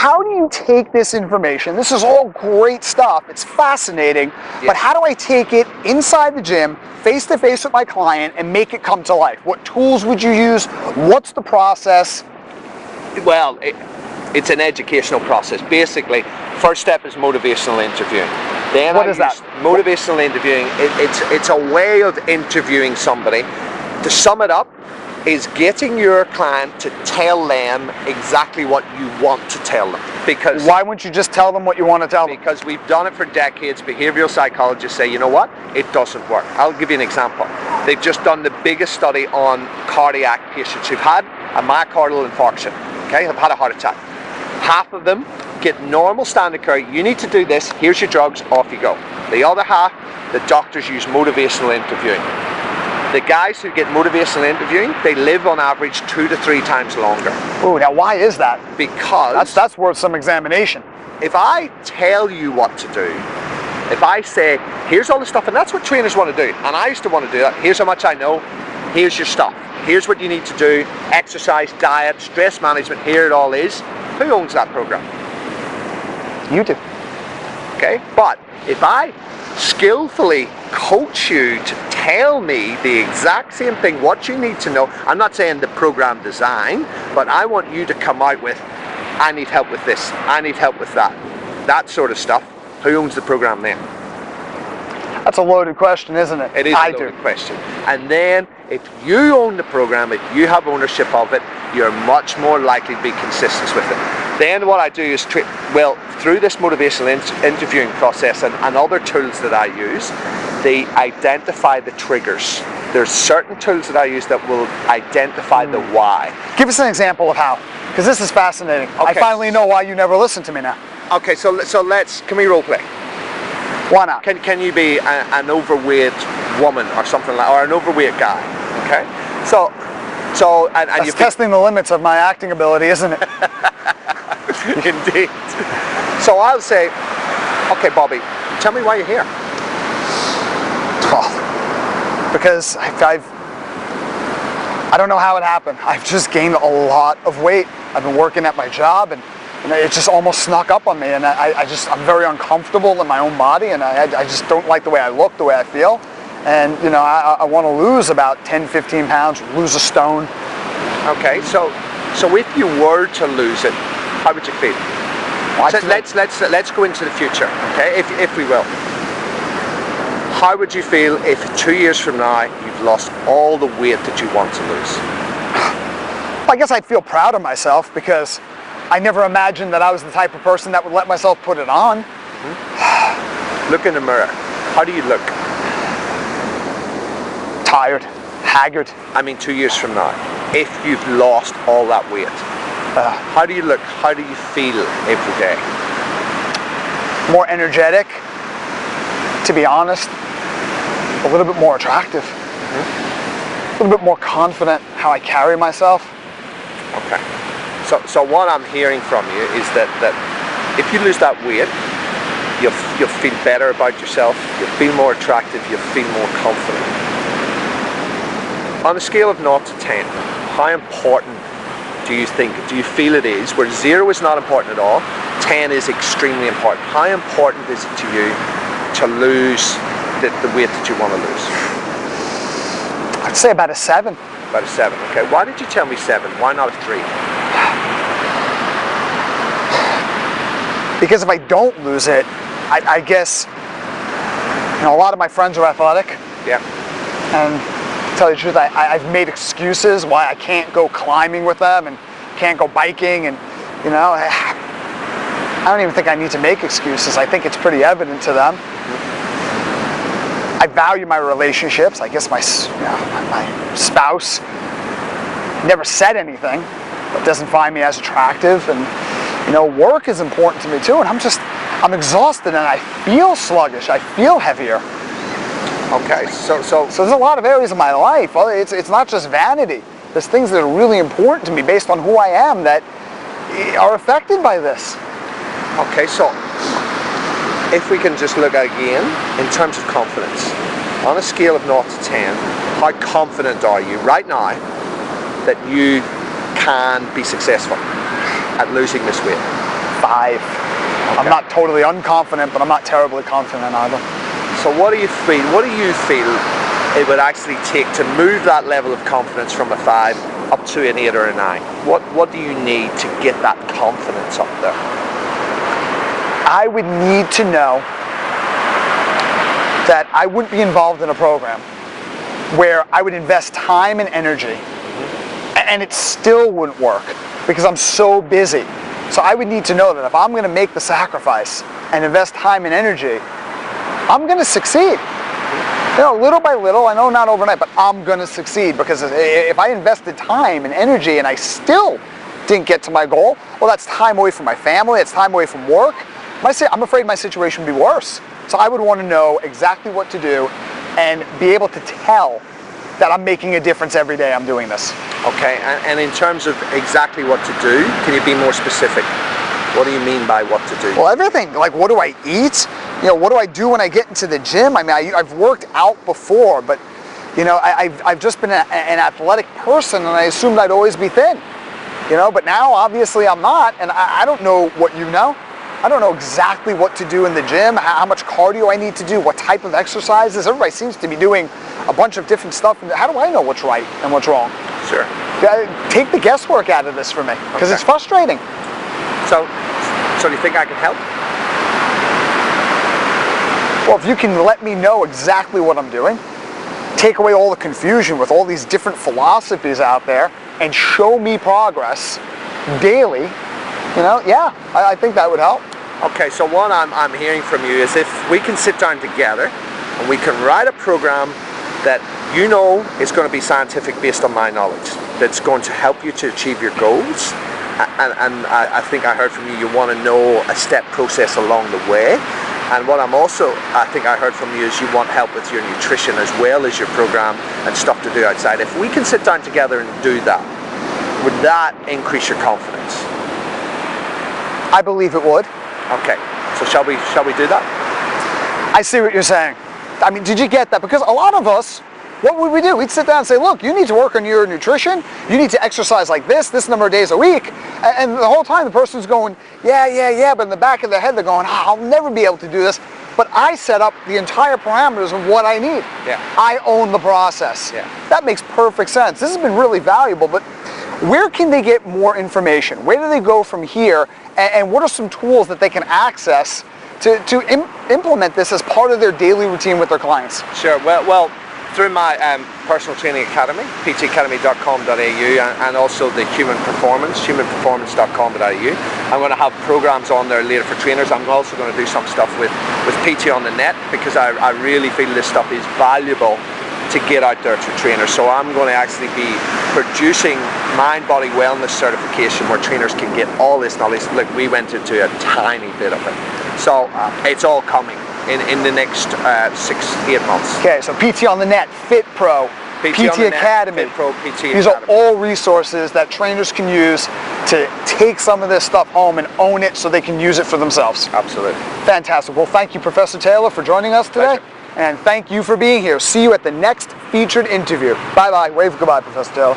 how do you take this information? This is all great stuff. It's fascinating. Yes. But how do I take it inside the gym, face to face with my client, and make it come to life? What tools would you use? What's the process? Well, it's an educational process. Basically, first step is motivational interviewing. Then what is that? Motivational interviewing, it's a way of interviewing somebody. To sum it up, is getting your client to tell them exactly what you want to tell them. Because why wouldn't you just tell them what you want to tell them? Because we've done it for decades. Behavioral psychologists say, you know what? It doesn't work. I'll give you an example. They've just done the biggest study on cardiac patients who've had a myocardial infarction, okay, have had a heart attack. Half of them get normal standard care. You need to do this. Here's your drugs. Off you go. The other half, the doctors use motivational interviewing. The guys who get motivational interviewing, they live on average 2 to 3 times longer. Oh, now why is that? Because that's worth some examination. If I tell you what to do, if I say, here's all the stuff, and that's what trainers want to do, and I used to want to do that, here's how much I know, here's your stuff, here's what you need to do, exercise, diet, stress management, here it all is. Who owns that program? You do. Okay, but if I skillfully coach you to tell me the exact same thing, what you need to know, I'm not saying the program design, but I want you to come out with, I need help with this, I need help with that sort of stuff. Who owns the program then? That's a loaded question, isn't it? It is a loaded question. And then if you own the program, if you have ownership of it, you're much more likely to be consistent with it. Then what I do is, through this motivational interviewing process and other tools that I use, they identify the triggers. There's certain tools that I use that will identify the why. Give us an example of how, because this is fascinating. Okay. I finally know why you never listen to me now. Okay, so can we role play? Why not? Can you be an overweight woman or something like, or an overweight guy? Okay, and that's testing the limits of my acting ability, isn't it? Indeed. So I'll say, okay, Bobby, tell me why you're here. Well, because I don't know how it happened. I've just gained a lot of weight. I've been working at my job, and it just almost snuck up on me, and I'm very uncomfortable in my own body, and I just don't like the way I look, the way I feel. And I want to lose about 10, 15 pounds, lose a stone. Okay, so if you were to lose it, how would you feel? So let's go into the future, okay? If we will. How would you feel if 2 years from now you've lost all the weight that you want to lose? I guess I'd feel proud of myself, because I never imagined that I was the type of person that would let myself put it on. Look in the mirror. How do you look? Tired, haggard. I mean 2 years from now, if you've lost all that weight, how do you look? How do you feel every day? More energetic, to be honest. A little bit more attractive. A little bit more confident how I carry myself. Okay. So what I'm hearing from you is that if you lose that weight, you'll feel better about yourself, you'll feel more attractive, you'll feel more confident. On a scale of 0 to 10, how important do you feel it is, where 0 is not important at all, 10 is extremely important? How important is it to you to lose the weight that you want to lose? I'd say about a 7. About a 7, okay. Why did you tell me 7? Why not a 3? Because if I don't lose it, I guess, a lot of my friends are athletic. Yeah. And to tell you the truth, I've made excuses why I can't go climbing with them and can't go biking, and I don't even think I need to make excuses. I think it's pretty evident to them. I value my relationships. I guess my spouse never said anything, but doesn't find me as attractive, and work is important to me too, and I'm exhausted, and I feel sluggish, I feel heavier. Okay, so there's a lot of areas of my life. It's not just vanity. There's things that are really important to me based on who I am that are affected by this. Okay, so if we can just look again in terms of confidence, on a scale of 0 to 10, how confident are you right now that you can be successful at losing this weight? 5. Okay. I'm not totally unconfident, but I'm not terribly confident either. So what do you feel it would actually take to move that level of confidence from a 5 up to an 8 or a 9? What do you need to get that confidence up there? I would need to know that I wouldn't be involved in a program where I would invest time and energy and it still wouldn't work because I'm so busy. So I would need to know that if I'm going to make the sacrifice and invest time and energy, I'm going to succeed. You know, little by little, I know not overnight, but I'm going to succeed, because if I invested time and energy and I still didn't get to my goal, well, that's time away from my family, it's time away from work. I'm afraid my situation would be worse. So I would want to know exactly what to do and be able to tell that I'm making a difference every day I'm doing this. Okay, and in terms of exactly what to do, can you be more specific? What do you mean by what to do? Well, everything. Like, what do I eat? You know, what do I do when I get into the gym? I mean, I've worked out before, but, you know, I've just been an athletic person, and I assumed I'd always be thin. You know, but now, obviously, I'm not, and I don't know what you know. I don't know exactly what to do in the gym, how much cardio I need to do, what type of exercises. Everybody seems to be doing a bunch of different stuff. How do I know what's right and what's wrong? Sure. Take the guesswork out of this for me, because it's frustrating. So do you think I can help? Well, if you can let me know exactly what I'm doing, take away all the confusion with all these different philosophies out there, and show me progress daily, you know, yeah, I think that would help. Okay, so what I'm hearing from you is if we can sit down together and we can write a program that you know is going to be scientific based on my knowledge, that's going to help you to achieve your goals, and I think I heard from you, you want to know a step process along the way. And what I think I heard from you is you want help with your nutrition as well as your program and stuff to do outside. If we can sit down together and do that, would that increase your confidence? I believe it would. Okay, so shall we do that? I see what you're saying. I mean, did you get that? Because a lot of us, what would we do? We'd sit down and say, look, you need to work on your nutrition. You need to exercise like this number of days a week. And the whole time the person's going, yeah, but in the back of their head they're going, I'll never be able to do this. But I set up the entire parameters of what I need. Yeah. I own the process. Yeah. That makes perfect sense. This has been really valuable, but where can they get more information? Where do they go from here? And what are some tools that they can access to implement this as part of their daily routine with their clients? Sure. Well, through my personal training academy, ptacademy.com.au, and also the humanperformance.com.au. I'm going to have programs on there later for trainers. I'm also going to do some stuff with PTontheNET, because I really feel this stuff is valuable to get out there to trainers. So I'm going to actually be producing mind-body wellness certification where trainers can get all this knowledge. Look, we went into a tiny bit of it. So it's all coming in the next 6-8 months. Okay, so PTontheNET, Fit Pro, PT Academy. Fit Pro, PT These Academy. are all resources that trainers can use to take some of this stuff home and own it so they can use it for themselves. Absolutely. Fantastic. Well, thank you, Professor Taylor, for joining us today. Pleasure. And thank you for being here. See you at the next featured interview. Bye-bye. Wave goodbye, Professor Taylor.